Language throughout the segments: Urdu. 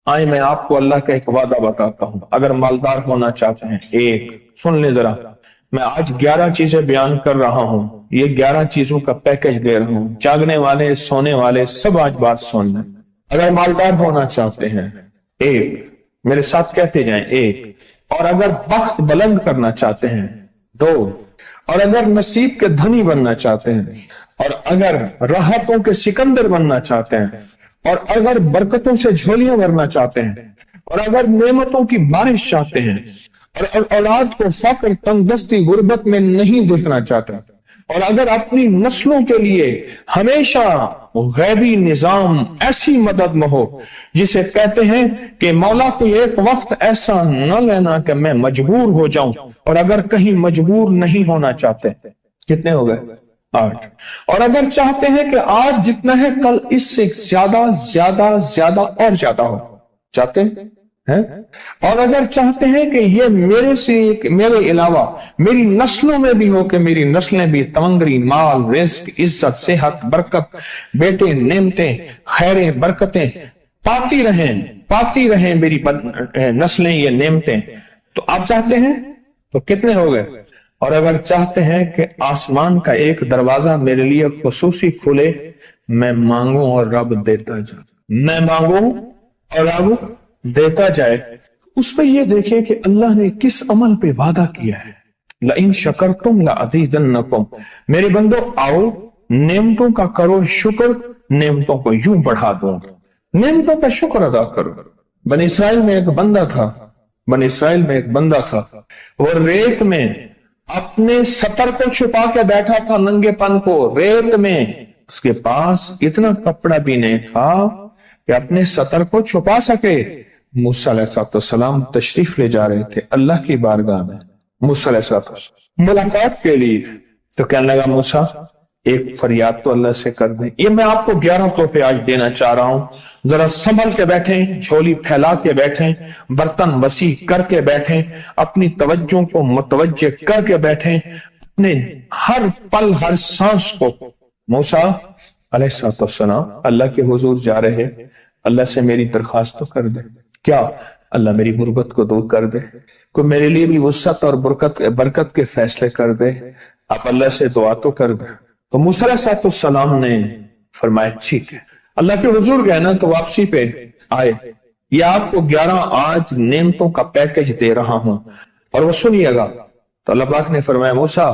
آئے میں آپ کو اللہ کا ایک وعدہ بتاتا ہوں، اگر مالدار ہونا چاہتے ہیں، ایک سن لیں ذرا، میں آج 11 چیزیں بیان کر رہا ہوں، یہ 11 چیزوں کا پیکج دے رہا ہوں، جاگنے والے سونے والے سب آج بات سن لیں۔ اگر مالدار ہونا چاہتے ہیں، ایک، میرے ساتھ کہتے جائیں، ایک، اور اگر بخت بلند کرنا چاہتے ہیں، دو، اور اگر نصیب کے دھنی بننا چاہتے ہیں، اور اگر راحتوں کے سکندر بننا چاہتے ہیں، اور اگر برکتوں سے جھولیاں بھرنا چاہتے ہیں، اور اگر نعمتوں کی بارش چاہتے ہیں، اور اولاد کو فقر، تنگ دستی، غربت میں نہیں دیکھنا چاہتے، اور اگر اپنی نسلوں کے لیے ہمیشہ غیبی نظام ایسی مدد میں ہو جسے کہتے ہیں کہ مولا کو ایک وقت ایسا نہ لینا کہ میں مجبور ہو جاؤں، اور اگر کہیں مجبور نہیں ہونا چاہتے، کتنے ہو گئے؟ 8۔ اور اگر چاہتے ہیں کہ آج جتنا ہے کل اس سے زیادہ زیادہ زیادہ اور زیادہ ہو، چاہتے ہیں؟ اور اگر چاہتے ہیں کہ یہ میرے علاوہ میری نسلوں میں بھی ہو، کہ میری نسلیں بھی تمنگری، مال، رزق، عزت، صحت، برکت، بیٹے، نعمتیں، خیریں، برکتیں پاتی رہیں میری نسلیں یہ نعمتیں، تو آپ چاہتے ہیں تو کتنے ہو گئے؟ اور اگر چاہتے ہیں کہ آسمان کا ایک دروازہ میرے لیے خصوصی کھلے، میں مانگوں اور رب دیتا جائے، میں مانگوں اور رب دیتا جائے۔ اس پہ یہ دیکھیں کہ اللہ نے کس عمل پہ وعدہ کیا ہے، لَإِن شَكَرْتُمْ لَأَزِيدَنَّكُمْ، میرے بندو آؤ نعمتوں کا کرو شکر، نعمتوں کو یوں بڑھا دوں گا، نعمتوں کا شکر ادا کرو۔ بنی اسرائیل میں ایک بندہ تھا، وہ ریت میں اپنے سطر کو چھپا کے بیٹھا تھا، ننگے پن کو ریت میں، اس کے پاس اتنا کپڑا بھی نہیں تھا کہ اپنے سطر کو چھپا سکے۔ موسیٰ علیہ السلام تشریف لے جا رہے تھے اللہ کی بارگاہ میں، موسیٰ علیہ السلام ملاقات کے لیے، تو کہنے لگا موسیٰ ایک فریاد تو اللہ سے کر دیں۔ یہ میں آپ کو 11 تحفے آج دینا چاہ رہا ہوں، ذرا سنبھل کے بیٹھیں، جھولی پھیلا کے بیٹھیں، برتن وسیع کر کے بیٹھیں، اپنی توجہ کو متوجہ کر کے بیٹھیں، اپنے ہر پل ہر سانس کو۔ موسیٰ علیہ السلام اللہ کے حضور جا رہے، اللہ سے میری درخواست تو کر دے، کیا اللہ میری غربت کو دور کر دے، کوئی میرے لیے بھی وسعت اور برکت کے فیصلے کر دے، آپ اللہ سے دعا تو کر دے۔ تو موسیٰ علیہ السلام نے فرمایا ٹھیک ہے، اللہ کے حضور گئے نا تو واپسی پہ آئے، یہ آپ کو 11 آج نعمتوں کا پیکج دے رہا ہوں، اور وہ سنیے گا۔ تو اللہ پاک نے فرمایا موسیٰ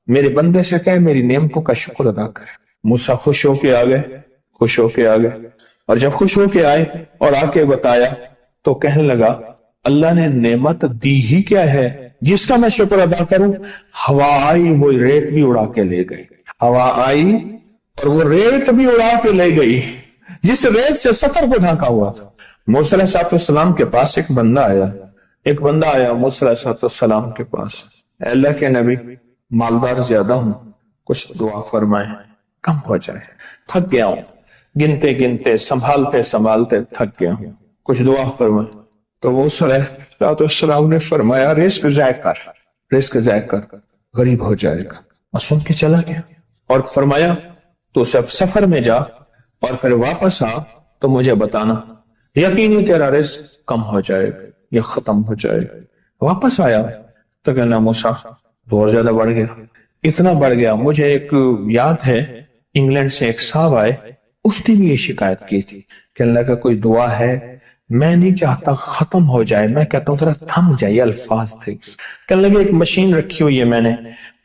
میرے بندے سے کہے میری نعمتوں کا شکر ادا کرے۔ موسیٰ خوش ہو کے آ گئے، اور جب خوش ہو کے آئے اور آ کے بتایا تو کہنے لگا اللہ نے نعمت دی ہی کیا ہے جس کا میں شکر ادا کروں؟ ہوا آئی وہ ریت بھی اڑا کے لے گئی، ہوا آئی اور وہ ریت بھی اڑا کے لے گئی جس ریت سے سطر کو ڈھانکا ہوا تھا۔ موسیٰ علیہ السلام کے پاس ایک بندہ آیا موسیٰ علیہ السلام کے پاس، اے اللہ کے نبی مالدار زیادہ ہوں، کچھ دعا فرمائیں، کم ہو جائے، تھک گیا ہوں، گنتے سنبھالتے تھک گیا ہوں، کچھ دعا فرمائیں۔ تو موسیٰ علیہ السلام نے فرمایا رزق ضائع کر، غریب ہو جائے گا، اور سن کے چلا گیا، اور فرمایا تو سب سفر میں جا اور پھر واپس آ تو مجھے بتانا، یقینی تیرا رزق کم ہو جائے گا یا ختم ہو جائے گا۔ واپس آیا تو کہنا موسیٰ بہت زیادہ بڑھ گیا، اتنا بڑھ گیا، مجھے ایک یاد ہے انگلینڈ سے ایک صاحب آئے، اس نے بھی یہ شکایت کی تھی کہ اللہ کا کوئی دعا ہے، میں نہیں چاہتا ختم ہو جائے، میں کہتا ہوں ذرا تھم جائے الفاظ تھے۔ کہنے لگے ایک مشین رکھی ہوئی ہے میں نے،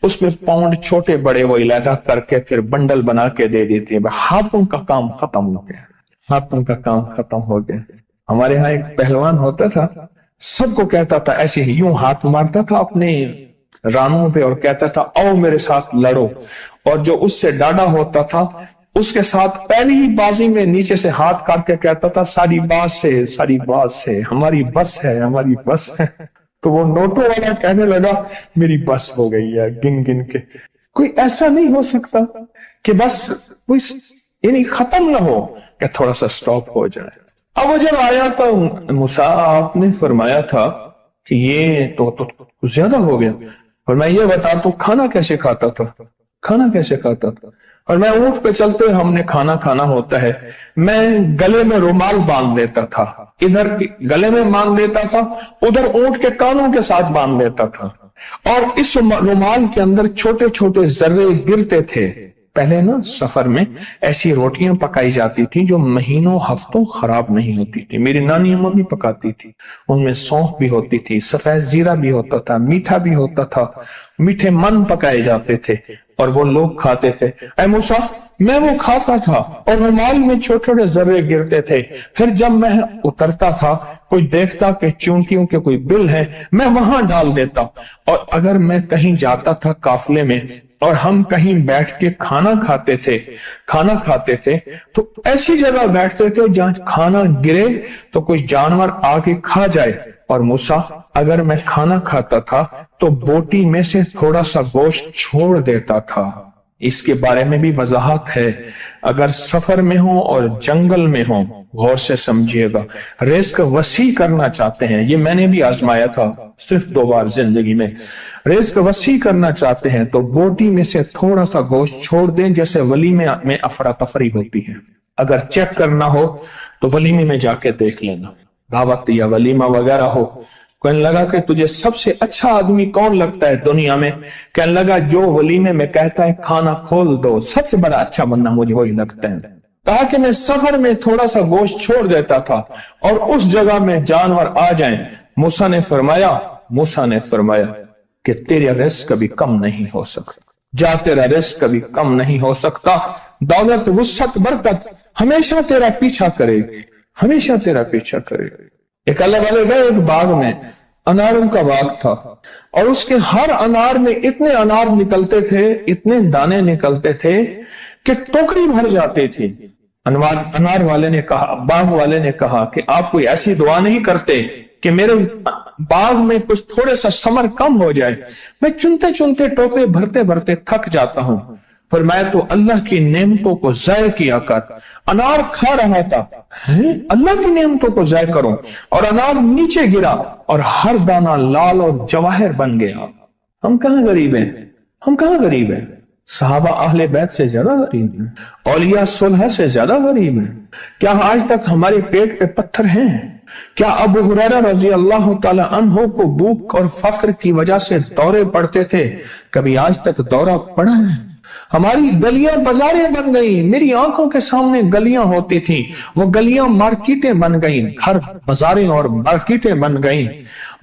اس میں پاؤنڈ چھوٹے بڑے وہ علیحدہ کر کے پھر بنڈل بنا کے دے دیتی ہے، ہاتھوں کا کام ختم ہو گیا۔ ہمارے ہاں ایک پہلوان ہوتا تھا، سب کو کہتا تھا ایسے ہی، یوں ہاتھ مارتا تھا اپنے رانوں پہ اور کہتا تھا آؤ میرے ساتھ لڑو، اور جو اس سے ڈاڈا ہوتا تھا اس کے ساتھ پہلی ہی بازی میں نیچے سے ہاتھ کاٹ کے کہتا تھا ساری بات سے ہماری بس ہے۔ تو وہ نوٹوں والا کہنے لگا میری بس ہو گئی ہے، گن کے کوئی ایسا نہیں ہو سکتا کہ بس کوئی یعنی ختم نہ ہو، کہ تھوڑا سا سٹاپ ہو جائے۔ اب وہ جب آیا تو موسیٰ آپ نے فرمایا تھا کہ یہ تو زیادہ ہو گیا، فرمایا یہ بتا تو کھانا کیسے کھاتا تھا؟ اور میں اونٹ پہ چلتے ہوئے ہم نے کھانا کھانا ہوتا ہے، میں گلے میں رومال باندھ لیتا تھا، ادھر گلے میں باندھ لیتا تھا، ادھر اونٹ کے کانوں کے ساتھ باندھ لیتا تھا، اور اس رومال کے اندر چھوٹے چھوٹے ذرے گرتے تھے۔ پہلے نا سفر میں ایسی روٹیاں پکائی جاتی تھی جو مہینوں ہفتوں خراب نہیں ہوتی تھی، میری نانی اماں بھی پکاتی تھی، ان میں سونف بھی ہوتی تھی، سفید زیرہ بھی ہوتا تھا، میٹھا بھی ہوتا تھا، میٹھے من پکائے جاتے تھے اور وہ لوگ کھاتے تھے۔ اے موسیٰ، میں وہ کھاتا تھا اور رومال میں چھوٹے چھوٹے ذرے گرتے تھے، پھر جب میں اترتا تھا کوئی دیکھتا کہ چونٹیوں کے کوئی بل ہے، میں وہاں ڈال دیتا، اور اگر میں کہیں جاتا تھا قافلے میں اور ہم کہیں بیٹھ کے کھانا کھاتے تھے تو ایسی جگہ بیٹھتے تھے جہاں کھانا گرے تو کوئی جانور آ کے کھا جائے، اور موسیٰ اگر میں کھانا کھاتا تھا تو بوٹی میں سے تھوڑا سا گوشت چھوڑ دیتا تھا۔ اس کے بارے میں بھی وضاحت ہے، اگر سفر میں ہو اور جنگل میں ہو، غور سے سمجھیے گا، رزق وسیع کرنا چاہتے ہیں، یہ میں نے بھی آزمایا تھا صرف 2 بار زندگی میں، رزق وسیع کرنا چاہتے ہیں تو بوٹی میں سے تھوڑا سا گوشت چھوڑ دیں، جیسے ولیمے میں افراتفری ہوتی ہے۔ اگر چیک کرنا ہو تو ولیمے میں جا کے دیکھ لینا، دعوت یا ولیمہ وغیرہ ہو، کہنے لگا کہ تجھے سب سے اچھا آدمی کون لگتا ہے دنیا میں؟ کہنے لگا جو ولیمے میں کہتا ہے کھانا کھول دو، سب سے بڑا اچھا بندہ مجھے وہی لگتا ہے۔ تاکہ میں سفر میں تھوڑا سا گوشت چھوڑ دیتا تھا اور اس جگہ میں جانور آ جائیں۔ موسیٰ نے فرمایا کہ تیرا رزق کبھی کم نہیں ہو سکتا، جا تیرا رزق کبھی کم نہیں ہو سکتا، دولت وسعت برکت ہمیشہ تیرا پیچھا کرے گی، ہمیشہ تیرا پیچھا کرے گی۔ ایک اللہ والے گئے ایک باغ میں، اناروں کا باغ تھا، اور اس کے ہر انار میں اتنے انار نکلتے تھے، اتنے دانے نکلتے تھے کہ ٹوکری بھر جاتی تھی۔ انار والے نے کہا، باغ والے نے کہا کہ آپ کوئی ایسی دعا نہیں کرتے کہ میرے باغ میں کچھ تھوڑے سا ثمر کم ہو جائے، میں چنتے چنتے ٹوکرے بھرتے بھرتے تھک جاتا ہوں، پر میں تو اللہ کی نعمتوں کو ضائع کیا کر انار کھا رہا تھا، اللہ کی نعمتوں کو ضائع کروں، اور انار نیچے گرا اور ہر دانہ لال اور جواہر بن گیا۔ ہم کہاں غریب ہیں؟ صحابہ اہل بیت سے زیادہ غریب ہیں، اولیاء صلح سے زیادہ غریب ہیں۔ کیا آج تک ہمارے پیٹ پہ پتھر ہیں؟ کیا ابو ہریرہ رضی اللہ تعالی عنہ کو بھوک اور فقر کی وجہ سے دورے پڑتے تھے؟ کبھی آج تک دورہ پڑا ہے؟ ہماری گلیاں بازاریں بن گئی، میری آنکھوں کے سامنے گلیاں ہوتی تھی، وہ گلیاں مارکیٹیں بن گئیں، گھر بازاریں اور مارکیٹیں بن گئیں۔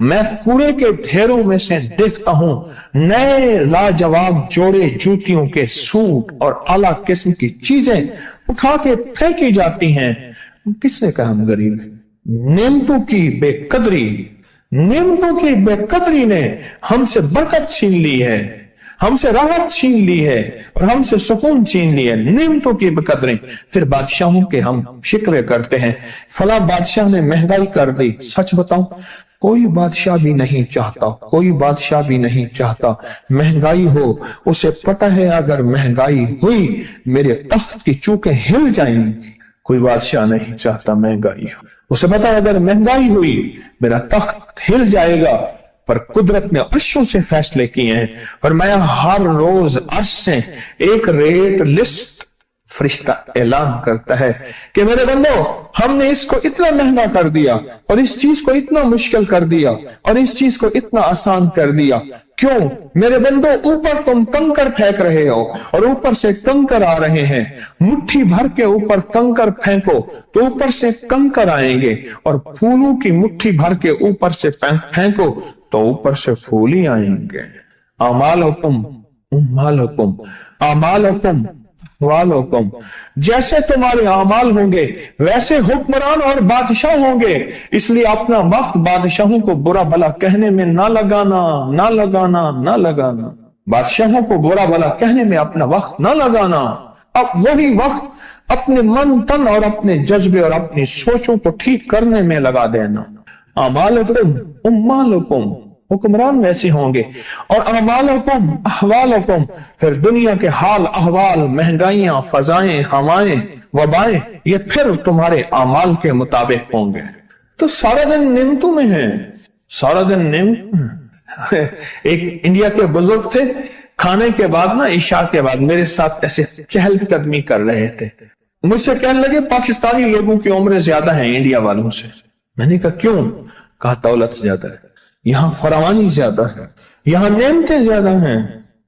میں کوڑے کے ڈھیروں میں سے دیکھتا ہوں نئے لاجواب جوڑے جوتیوں کے سوٹ اور اعلیٰ قسم کی چیزیں اٹھا کے پھینکی جاتی ہیں۔ کس نے کہا ہم غریب ہیں؟ نعمتوں کی بے قدری نے ہم سے برکت چھین لی ہے، ہم سے راحت چھین لی ہے اور ہم سے سکون چھین لی ہے، نعمتوں کی بے قدری۔ پھر بادشاہوں کے ہم شکوے کرتے ہیں، فلاں بادشاہ نے مہنگائی کر دی۔ سچ بتاؤں، کوئی بادشاہ بھی نہیں چاہتا مہنگائی ہو، اسے پتہ ہے اگر مہنگائی ہوئی میرے تخت کی چوکیں ہل جائیں گی۔ کوئی بادشاہ نہیں چاہتا مہنگائی ہو، اسے پتہ ہے اگر مہنگائی ہوئی میرا تخت ہل جائے گا، پر قدرت نے عرشوں سے فیصلے کیے ہیں، اور میں ہر روز عرش سے ایک ریٹ لسٹ فرشتہ اعلان کرتا ہے کہ میرے بندو، ہم نے اس کو اتنا مہنگا کر دیا اور اس چیز کو اتنا مشکل کر دیا اور اس چیز کو اتنا آسان کر دیا، کیوں میرے بندو؟ اوپر تم کنکر پھینک رہے ہو اور اوپر سے کنکر آ رہے ہیں، مٹھی بھر کے اوپر کنکر پھینکو تو اوپر سے کنکر آئیں گے، اور پھولوں کی مٹھی بھر کے اوپر سے پھینکو تو اوپر سے پھول ہی آئیں گے۔ اعمالکم، جیسے تمہارے اعمال ہوں گے ویسے حکمران اور بادشاہ ہوں گے، اس لیے اپنا وقت بادشاہوں کو برا بھلا کہنے میں نہ لگانا، بادشاہوں کو برا بھلا کہنے میں اپنا وقت نہ لگانا، اب وہی وقت اپنے من تن اور اپنے جذبے اور اپنی سوچوں کو ٹھیک کرنے میں لگا دینا۔ اعمالکم، حکمران ویسے ہوں گے، اور اعمالکم احوالکم، پھر دنیا کے حال احوال، مہنگائیاں، فضائیں، ہوائیں، وبائیں، یہ پھر تمہارے اعمال کے مطابق ہوں گے۔ تو سارا دن نعمتوں میں ہیں، سارا دن نعمت۔ ایک انڈیا کے بزرگ تھے، کھانے کے بعد نا عشاء کے بعد میرے ساتھ ایسے چہل قدمی کر رہے تھے. مجھ سے کہنے لگے پاکستانی لوگوں کی عمریں زیادہ ہیں انڈیا والوں سے. میں نے کہا کیوں؟ کہا دولت زیادہ ہے, یہاں فراوانی زیادہ ہے, یہاں نعمتیں زیادہ ہیں.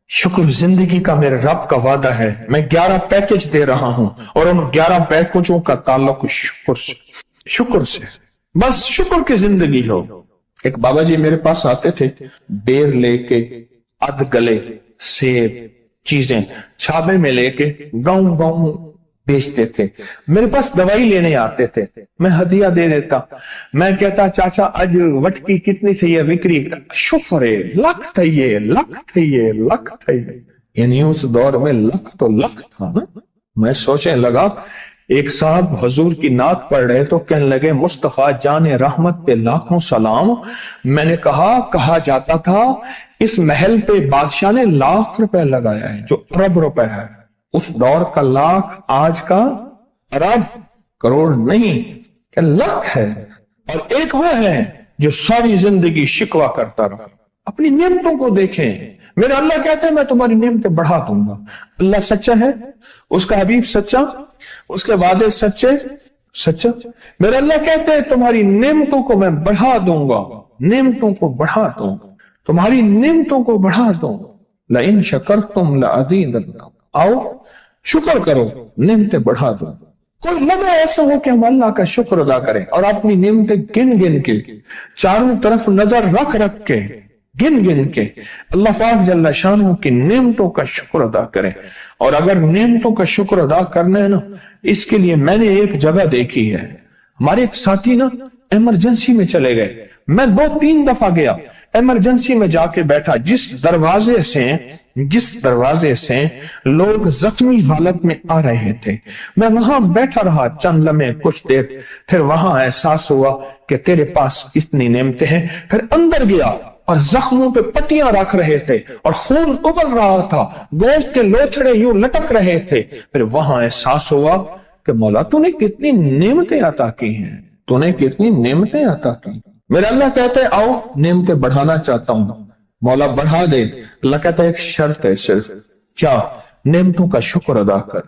شکر زندگی کا میرے رب کا وعدہ ہے, میں 11 پیکج دے رہا ہوں اور ان 11 پیکجوں کا تعلق شکر سے. بس شکر کی زندگی ہو. ایک بابا جی میرے پاس آتے تھے, بیر لے کے, ادھ گلے سیب چیزیں چھابے میں لے کے گاؤں گاؤں بیچتے تھے. میرے پاس دوائی لینے آتے تھے, میں ہدیہ دے دیتا. میں کہتا چاچا آج وٹکی کتنی تھی یہ وکری؟ شکر ہے, لکھ تھا یہ, لکھ تھا یہ, لکھ تھا یہ. یعنی اس دور میں لکھ تو لکھ تھا نا. میں سوچنے لگا, ایک صاحب حضور کی نعت پڑھ رہے تو کہنے لگے مصطفیٰ جان رحمت پہ لاکھوں سلام. میں نے کہا جاتا تھا اس محل پہ بادشاہ نے لاکھ روپے لگایا ہے, جو ارب روپے ہے. اس دور کا لاکھ آج کا ارب کروڑ نہیں کہ لاکھ ہے. اور ایک وہ ہے جو ساری زندگی شکوہ کرتا رہا. اپنی نعمتوں کو دیکھیں. میرا اللہ کہتا ہے میں تمہاری نعمتیں بڑھا دوں گا. اللہ سچا ہے, اس کا حبیب سچا, اس کے وعدے سچا. میرا اللہ کہتے ہیں تمہاری نعمتوں کو میں بڑھا دوں گا, نعمتوں کو بڑھا دوں گا, تمہاری نعمتوں کو بڑھا دوں گا. لئن شکرتم لأزیدنکم, آؤ شکر کرو, نعمتیں بڑھا دوں. کوئی لمحہ ایسا ہو کہ ہم اللہ کا شکر ادا کریں اور اپنی نعمتیں گن گن کے, چاروں طرف نظر رکھ کے, گن گن کے اللہ پاک جل شانہ کی نعمتوں کا شکر ادا کریں. اور اگر نعمتوں کا شکر ادا کرنا ہے نا, اس کے لیے میں نے ایک جگہ دیکھی ہے. ہمارے ایک ساتھی نا ایمرجنسی میں چلے گئے. میں 2-3 دفعہ گیا, ایمرجنسی میں جا کے بیٹھا. جس دروازے سے لوگ زخمی حالت میں آ رہے تھے, میں وہاں بیٹھا رہا چند لمحے, کچھ دیر. پھر وہاں احساس ہوا کہ تیرے پاس اتنی نعمتیں ہیں. پھر اندر گیا اور زخموں پہ پٹیاں رکھ رہے تھے اور خون ابل رہا تھا, گوشت کے لوتھڑے یوں لٹک رہے تھے. پھر وہاں احساس ہوا کہ مولا تو نے کتنی نعمتیں عطا کی ہیں, تو نے کتنی نعمتیں عطا کی. میرا اللہ کہتے ہیں آؤ نعمتیں بڑھانا چاہتا ہوں. مولا بڑھا دے. اللہ کہتا ہے ایک شرط ہے صرف, کیا؟ نعمتوں کا شکر ادا کر,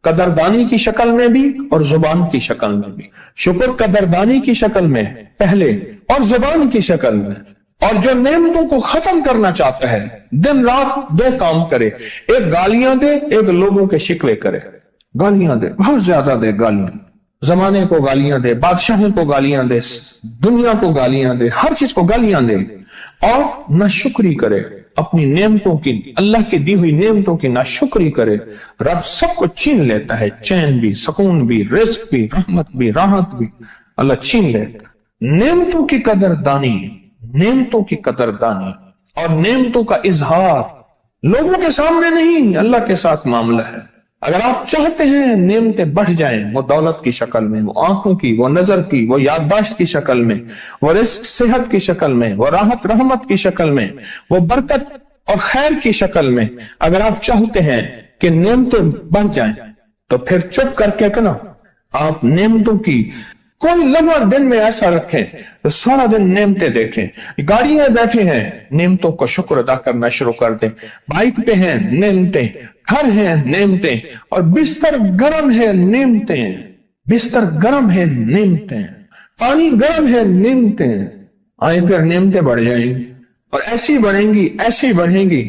قدردانی کی شکل میں بھی اور زبان کی شکل میں بھی. شکر قدردانی کی شکل میں پہلے اور زبان کی شکل میں. اور جو نعمتوں کو ختم کرنا چاہتا ہے دن رات 2 کام کرے, ایک گالیاں دے, ایک لوگوں کے شکوے کرے. گالیاں دے, بہت زیادہ دے گالیاں, زمانے کو گالیاں دے, بادشاہوں کو گالیاں دے, دنیا کو گالیاں دے, ہر چیز کو گالیاں دے. اور ناشکری کرے اپنی نعمتوں کی, اللہ کی دی ہوئی نعمتوں کی ناشکری کرے. رب سب کو چھین لیتا ہے, چین بھی, سکون بھی, رزق بھی, رحمت بھی, راحت بھی, اللہ چھین لیتا ہے. نعمتوں کی قدردانی, نعمتوں کی قدردانی اور نعمتوں کا اظہار لوگوں کے سامنے نہیں, اللہ کے ساتھ معاملہ ہے. اگر آپ چاہتے ہیں نعمتیں بڑھ جائیں, وہ دولت کی شکل میں, وہ آنکھوں کی, وہ نظر کی, وہ یادداشت کی شکل میں, وہ رزق صحت کی شکل میں, وہ راحت رحمت کی شکل میں, وہ برکت اور خیر کی شکل میں, اگر آپ چاہتے ہیں کہ نعمتیں بڑھ جائیں تو پھر چپ کر کے نا آپ نعمتوں کی کوئی لمحہ دن میں ایسا رکھیں تو سارا دن نعمتیں دیکھیں. گاڑی میں بیٹھے ہیں, نعمتوں کو شکر ادا کرنا شروع کر دیں. بائک پہ ہیں, نعمتیں. گھر ہیں, نعمتیں. اور بستر گرم ہے, نعمتیں. بستر گرم ہے, نعمتیں. پانی گرم ہے, نعمتیں. آئیں پھر نعمتیں بڑھ جائیں گی اور ایسی بڑھیں گی, ایسی بڑھیں گی